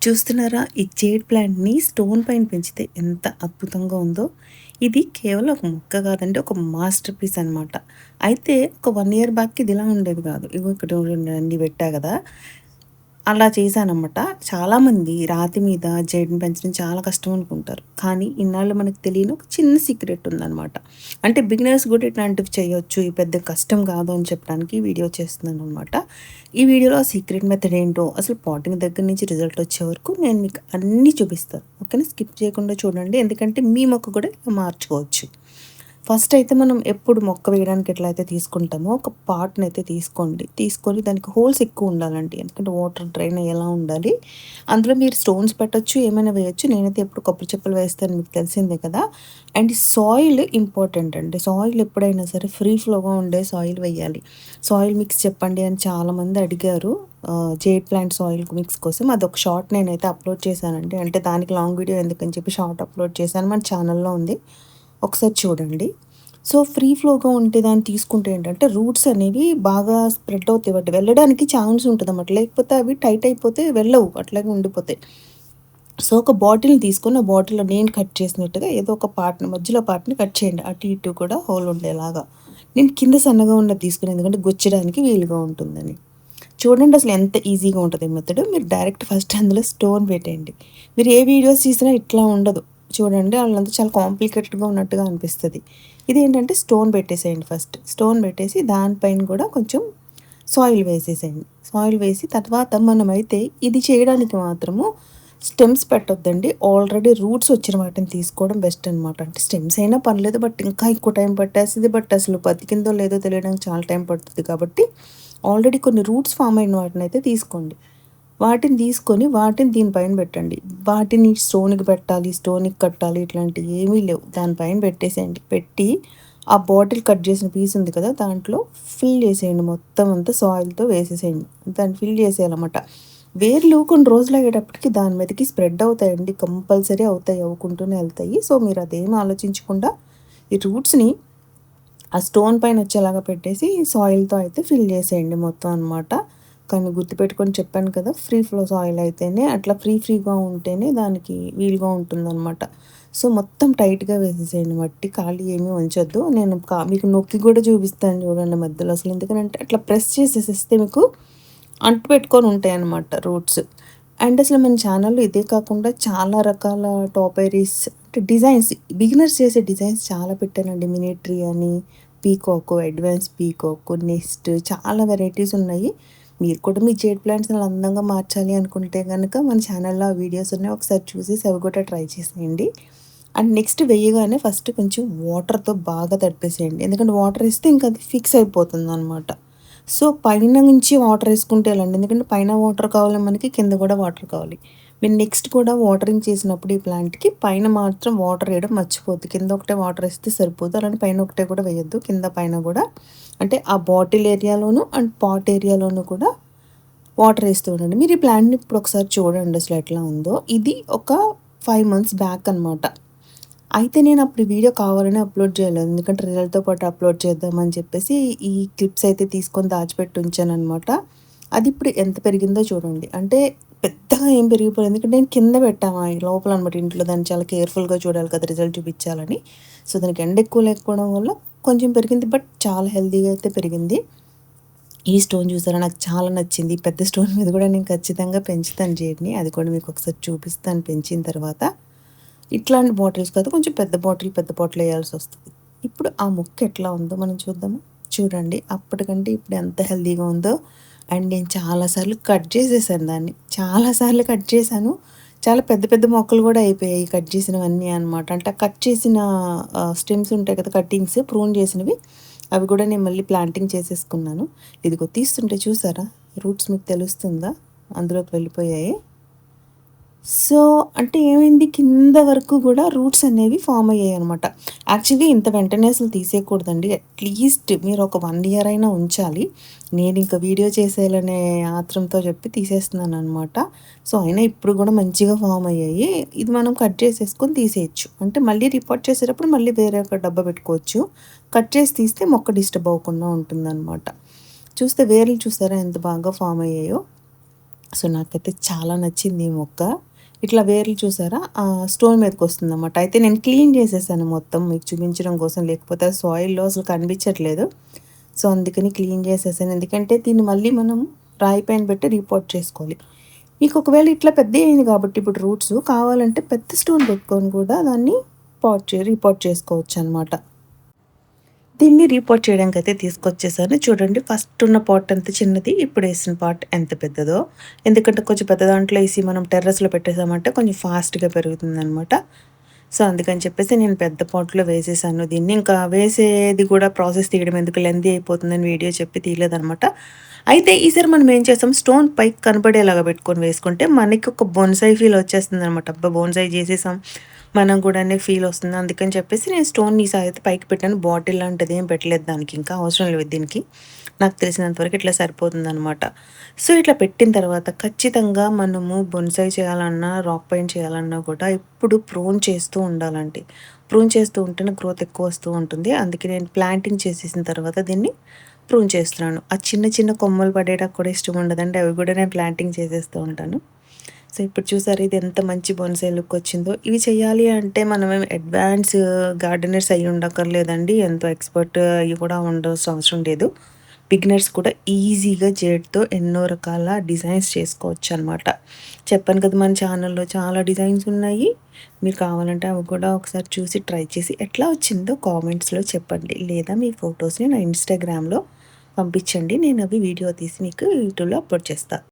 చూస్తున్నారా? ఈ జేడ్ ప్లాంట్‌ని స్టోన్ పైన పెంచితే ఎంత అద్భుతంగా ఉందో. ఇది కేవలం ఒక మొక్క కాదండి. ఒక మాస్టర్ పీస్ అనమాట. అయితే ఒక 1 ఇయర్ బ్యాక్ ఇది ఇలా ఉండేది కాదు. ఇగో ఇక్కడ చూడండి అన్నీ పెట్టా కదా! అలా చేశాననమాట. చాలామంది రాతి మీద జేడుని పెంచడం చాలా కష్టం అనుకుంటారు. కానీ ఇన్నాళ్ళు మనకు తెలియని ఒక చిన్న సీక్రెట్ ఉందనమాట. అంటే బిగినర్స్ కూడా ఇట్లాంటివి చేయొచ్చు. ఇది పెద్ద కష్టం కాదు అని చెప్పడానికి ఈ వీడియో చేస్తున్నాననమాట. ఈ వీడియోలో ఆ సీక్రెట్ మెథడ్ ఏంటో, అసలు పాటింగ్ దగ్గర నుంచి రిజల్ట్ వచ్చే వరకు నేను మీకు అన్నీ చూపిస్తాను. ఓకేనా? స్కిప్ చేయకుండా చూడండి. ఎందుకంటే మీ మొక్క కూడా మార్చుకోవచ్చు. ఫస్ట్ అయితే మనం ఎప్పుడు మొక్క వేయడానికి ఎట్లయితే తీసుకుంటామో ఒక పాట్‌ని అయితే తీసుకోండి. తీసుకొని దానికి హోల్స్ ఎక్కువ ఉండాలండి. ఎందుకంటే వాటర్ డ్రైన్ అయ్యేలా ఉండాలి. అందులో మీరు స్టోన్స్ పెట్టొచ్చు, ఏమైనా వేయొచ్చు. నేనైతే ఎప్పుడు కొబ్బరి చిప్పలు వేస్తాను మీకు తెలిసిందే కదా! అండ్ సాయిల్ ఇంపార్టెంట్ అండి. సాయిల్ ఎప్పుడైనా సరే ఫ్రీ ఫ్లోగా ఉండే సాయిల్ వేయాలి. సాయిల్ మిక్స్ చెప్పండి అని చాలామంది అడిగారు. జేడ్ ప్లాంట్ సాయిల్ మిక్స్ కోసం అదొక షార్ట్ నేనైతే అప్లోడ్ చేశానండి. అంటే దానికి లాంగ్ వీడియో ఎందుకని చెప్పి షార్ట్ అప్లోడ్ చేశాను. మన ఛానల్‌లో ఉంది. ఒకసారి చూడండి. సో, ఫ్రీ ఫ్లోగా ఉంటే దాన్ని తీసుకుంటే ఏంటంటే, రూట్స్ అనేవి బాగా స్ప్రెడ్ అవుతాయి. వాటి వెళ్ళడానికి ఛాన్స్ ఉంటదన్నమాట. లేకపోతే అవి టైట్ అయిపోతే వెళ్ళవు. అట్లాగే ఉండిపోతాయి. సో, ఒక బాటిల్‌ని తీసుకొని, ఆ బాటిల్‌లో నేను కట్ చేసినట్టుగా ఏదో ఒక పార్ట్‌ని మధ్యలో పార్ట్‌ని కట్ చేయండి. అటు ఇటు కూడా హోల్ ఉండేలాగా. నేను కింద సన్నగా ఉన్నది తీసుకున్నాను. ఎందుకంటే గుచ్చడానికి వీలుగా ఉంటుందని. చూడండి అసలు ఎంత ఈజీగా ఉంటది ఈ మెథడ్. మీరు డైరెక్ట్ ఫస్ట్ అందులో స్టోన్ పెట్టేయండి. మీరు ఏ వీడియోస్ తీసినా ఇట్లా ఉండదు. చూడండి ఆళ్ళంతా చాలా కాంప్లికేటెడ్‌గా ఉన్నట్టుగా అనిపిస్తది. ఇదేంటంటే స్టోన్ పెట్టేసేయండి ఫస్ట్. స్టోన్ పెట్టేసి దానిపైన కూడా కొంచెం సాయిల్ వేసేసేయండి. సాయిల్ వేసి తర్వాత మనమైతే ఇది చేయడానికి మాత్రము స్టెమ్స్ పెట్టొద్దండి. ఆల్రెడీ రూట్స్ వచ్చిన వాటిని తీసుకోవడం బెస్ట్ అనమాట. అంటే స్టెమ్స్ అయినా పర్లేదు. బట్ ఇంకా ఎక్కువ టైం పట్టేస్తది. బట్ అసలు బతికిందో లేదో తెలియడానికి చాలా టైం పడుతుంది కాబట్టి ఆల్రెడీ కొన్ని రూట్స్ ఫామ్ అయిన వాటినైతే తీసుకోండి. వాటిని తీసుకొని వాటిని దీనిపైన పెట్టండి. వాటిని స్టోన్‌కి పెట్టాలి, స్టోన్‌కి కట్టాలి ఇట్లాంటివి ఏమీ లేవు. దానిపైన పెట్టేసేయండి. పెట్టి ఆ బాటిల్ కట్ చేసిన పీస్ ఉంది కదా! దాంట్లో ఫిల్ చేసేయండి. మొత్తం అంతా సాయిల్‌తో వేసేసేయండి. దాన్ని ఫిల్ చేసేయాలన్నమాట. వేర్లు కొన్ని రోజులు అయ్యేటప్పటికి దాని మీదకి స్ప్రెడ్ అవుతాయండి. కంపల్సరీ అవుతాయి. అవ్వుకుంటూనే ఎళ్తాయి. సో, మీరు అదేమి ఆలోచించకుండా ఈ రూట్స్‌ని ఆ స్టోన్ పైన వచ్చేలాగా పెట్టేసి సాయిల్‌తో అయితే ఫిల్ చేసేయండి మొత్తం అనమాట. కానీ గుర్తుపెట్టుకొని చెప్పాను కదా! ఫ్రీ ఫ్లో సాయిల్ అయితేనే అట్లా ఫ్రీగా ఉంటేనే దానికి వీలుగా ఉంటుందనమాట. సో, మొత్తం టైట్‌గా వేసేసేయండి మట్టి. ఖాళీ ఏమీ ఉంచొద్దు. నేను మీకు నొక్కి కూడా చూపిస్తాను చూడండి మధ్యలో. అసలు ఎందుకనంటే అట్లా ప్రెస్ చేసేసేస్తే మీకు అంటు పెట్టుకొని ఉంటాయన్నమాట రూట్స్. అండ్ అసలు మన ఛానల్‌లో ఇదే కాకుండా చాలా రకాల టాప్ ఐరీస్ అంటే డిజైన్స్ బిగినర్స్ చేసే డిజైన్స్ చాలా పెట్టానండి. మినిట్రీ అని, పీకాక్, అడ్వాన్స్ పీకాక్, నెస్ట్ చాలా వెరైటీస్ ఉన్నాయి. మీరు కూడా మీ జేడ్ ప్లాంట్స్‌ని అలా అందంగా మార్చాలి అనుకుంటే గనక మన ఛానల్‌లో ఆ వీడియోస్ ఉన్నాయి. ఒకసారి చూసేసి అవి కూడా ట్రై చేసేయండి. అండ్ నెక్స్ట్ వేయగానే ఫస్ట్ కొంచెం వాటర్‌తో బాగా తడిపేసేయండి. ఎందుకంటే వాటర్ ఏస్తే ఇంక అది ఫిక్స్ అయిపోతుందనమాట. సో, పైన నుంచి వాటర్ ఏసుకుంటూ ఎళ్ళండి. ఎందుకంటే పైన వాటర్ కావాలి మనకి, కింద కూడా వాటర్ కావాలి. మీరు నెక్స్ట్ కూడా వాటరింగ్ చేసినప్పుడు ఈ ప్లాంట్‌కి పైన మాత్రం వాటర్ ఎయడం మర్చిపోద్దు. కింద ఒకటే వాటర్ ఏస్తే సరిపోదు. అలానే పైన ఒకటే కూడా వేయొద్దు. కింద పైన కూడా అంటే ఆ బాటిల్ ఏరియాలోను అండ్ పాట్ ఏరియాలోను కూడా వాటర్ ఏస్తూ ఉండండి. మీరు ఈ ప్లాంట్‌ని ఇప్పుడు ఒకసారి చూడండి అసలు ఎట్లా ఉందో. ఇది ఒక 5 మంత్స్ బ్యాక్ అనమాట. అయితే నేనప్పుడు ఈ వీడియో కావాలనే అప్‌లోడ్ చేయలేదు. ఎందుకంటే రిజల్ట్‌తో పాటు అప్‌లోడ్ చేద్దామని చెప్పేసి ఈ క్లిప్స్ అయితే తీసుకొని దాచిపెట్టి ఉంచాననమాట. అదిప్పుడు ఎంత పెరిగిందో చూడండి. అంటే పెద్దగా ఏం పెరిగిపోలేదు. ఎందుకంటే నేను కింద పెట్టాము లోపల అనమాట ఇంట్లో. దాన్ని చాలా కేర్‌ఫుల్‌గా చూడాలి కదా! రిజల్ట్ చూపించాలని. సో, దానికి ఎండ ఎక్కువ లేకపోవడం వల్ల కొంచెం పెరిగింది. బట్ చాలా హెల్తీగా అయితే పెరిగింది. ఈ స్టోన్ చూసారా? నాకు చాలా నచ్చింది. ఈ పెద్ద స్టోన్ మీద కూడా నేను ఖచ్చితంగా పెంచుతాను జేడ్‌ని. అది కూడా మీకు ఒకసారి చూపిస్తాను పెంచిన తర్వాత. ఇట్లాంటి బాటిల్స్ కాదు. కొంచెం పెద్ద బాటిల్ ఎయాల్సొస్తది. ఇప్పుడు ఆ మొక్క ఎట్లా ఉందో మనం చూద్దామా? చూడండి. అప్పటికంటే ఇప్పుడు ఎంత హెల్తీగా ఉందో. అండ్ నేను చాలా సార్లు కట్ చేసేసాను దాన్ని. చాలా సార్లు కట్ చేశాను. చాలా పెద్ద పెద్ద మొక్కలు గూడా అయిపోయాయి కట్ చేసినవన్నీ అనమాట. అంటే ఆ కట్ చేసిన స్టెమ్స్ ఉంటాయి కదా! కట్టింగ్స్ ప్రూన్ చేసినవి. అవి కూడా నేను మళ్ళీ ప్లాంటింగ్ చేసేసుకున్నాను. ఇదిగో తీస్తుంటే చూసారా? రూట్స్ మీకు తెలుస్తుందా? అందులోకి వెళ్ళిపోయాయి. సో, అంటే ఏమైంది కింద వరకు గూడా రూట్స్ అనేవి ఫార్మ్ అయ్యాయనమాట. యాక్చువల్లీ ఇంత వెంటనే అసలు తీసేయకూడదండి. అట్‌లీస్ట్ మీరు ఒక 1 ఇయర్ అయినా ఉంచాలి. నేనింక వీడియో చేసేయాలనే ఆత్రంతో చెప్పి తీసేస్తున్నాననమాట. సో, అయినా ఇప్పుడు గూడా మంచిగా ఫార్మ్ అయ్యాయి. ఇది మనం కట్ చేసేసుకొని తీసేయొచ్చు. అంటే మళ్ళీ రిపోర్ట్ చేసేటప్పుడు మళ్ళీ వేరే ఒక డబ్బా పెట్టుకోవచ్చు. కట్ చేసి తీస్తే మొక్క డిస్టర్బ్ అవ్వకుండా ఉంటుందనమాట. చూస్తే వేర్లు చూసారా ఎంత బాగా ఫార్మ్ అయ్యాయో? సో, నాకైతే చాలా నచ్చింది ఈ మొక్క. ఇట్లా వేర్లు చూసారా? స్టోన్ మీదకొస్తుందన్నమాట. అయితే నేను క్లీన్ చేసేసాను మొత్తం మీకు చూపించడం కోసం. లేకపోతే సాయిల్‌లో అసలు కనిపించట్లేదు. సో, అందుకని క్లీన్ చేసేసాను. ఎందుకంటే దీన్ని మళ్ళీ మనం రాయి పైన పెట్టి రీపోర్ట్ చేసుకోవాలి. మీకు ఒకవేళ ఇట్లా పెద్దయయింది కాబట్టి ఇప్పుడు రూట్స్ కావాలంటే పెద్ద స్టోన్ పెట్టుకొని కూడా దాన్ని రీపోర్ట్ చేసుకోవచ్చనమాట. దీన్ని రీపోర్ట్ చేయడానికైతే తీసుకొచ్చేసాను. చూడండి ఫస్ట్ ఉన్న పాట్ ఎంత చిన్నది, ఇప్పుడేసిన పాట్ ఎంత పెద్దదో. ఎందుకంటే కొంచెం పెద్ద దాంట్లో ఏసి మనం టెర్రస్‌లో పెట్టేసామంటే కొంచెం ఫాస్ట్‌గా పెరుగుతుందనమాట. సో, అందుకని చెప్పేసి నేను పెద్ద పాట్‌లో వేసేసాను దీన్ని. ఇంకా వేసేది కూడా ప్రాసెస్ తీయడం ఎందుకు లెంథీ అయిపోతుందని వీడియో చెప్పి తీయలేదనమాట. అయితే ఈసారి మనం ఏం చేసాం స్టోన్ పైకి కనపడేలాగా పెట్టుకొని వేసుకుంటే మనకి ఒక బోన్సాయి ఫీల్ వచ్చేస్తుందనమాట. అబ్బా! బోన్సాయి చేసేసాం మనం కూడా అనే ఫీల్ వస్తుంది. అందుకని చెప్పేసి నేను స్టోన్ ఈసారి అయితే పైకి పెట్టాను. బాటిల్ లాంటిది ఏం పెట్టలేదు దానికి. ఇంకా అవసరం లేదు దీనికి. నాకు తెలిసినంత వరకు ఇట్లా సరిపోతుందనమాట. సో, ఇట్లా పెట్టిన తర్వాత ఖచ్చితంగా మనము బొన్సాయి చేయాలన్నా, రాక్ పెయింట్ చేయాలన్నా కూడా ఎప్పుడు ప్రూన్ చేస్తూ ఉండాలండి. ప్రూన్ చేస్తూ ఉంటేనే గ్రోత్ ఎక్కువ వస్తూ ఉంటుంది. అందుకే నేను ప్లాంటింగ్ చేసేసిన తర్వాత దీన్ని ప్రూన్ చేస్తున్నాను. ఆ చిన్న చిన్న కొమ్మలు పడేయడానికి కూడా ఇష్టం ఉండదండి. అవి కూడా నేను ప్లాంటింగ్ చేసేస్తూ ఉంటాను. సో, ఇప్పుడు చూసారా ఇది ఎంత మంచి బోన్సాయి లుక్ వచ్చిందో. ఇవి చేయాలి అంటే మనమేం అడ్వాన్స్ గార్డెనర్స్ అయ్యి ఉండక్కర్లేదండి. ఎంతో ఎక్స్‌పర్ట్ అయ్యి కూడా ఉండాల్సిన అవసరం లేదు. బిగినర్స్ కూడా ఈజీగా జేడ్‌తో ఎన్నో రకాల డిజైన్స్ చేసుకోవచ్చనమాట. చెప్పాను కదా! మన ఛానల్‌లో చాలా డిజైన్స్ ఉన్నాయి. మీరు కావాలంటే అవి కూడా ఒకసారి చూసి ట్రై చేసి ఎట్లా వచ్చిందో కామెంట్స్‌లో చెప్పండి. లేదా మీ ఫోటోస్‌ని నా ఇన్‌స్టాగ్రామ్‌లో పంపించండి. నేను అవి వీడియో తీసి మీకు యూట్యూబ్‌లో అప్‌లోడ్ చేస్తా.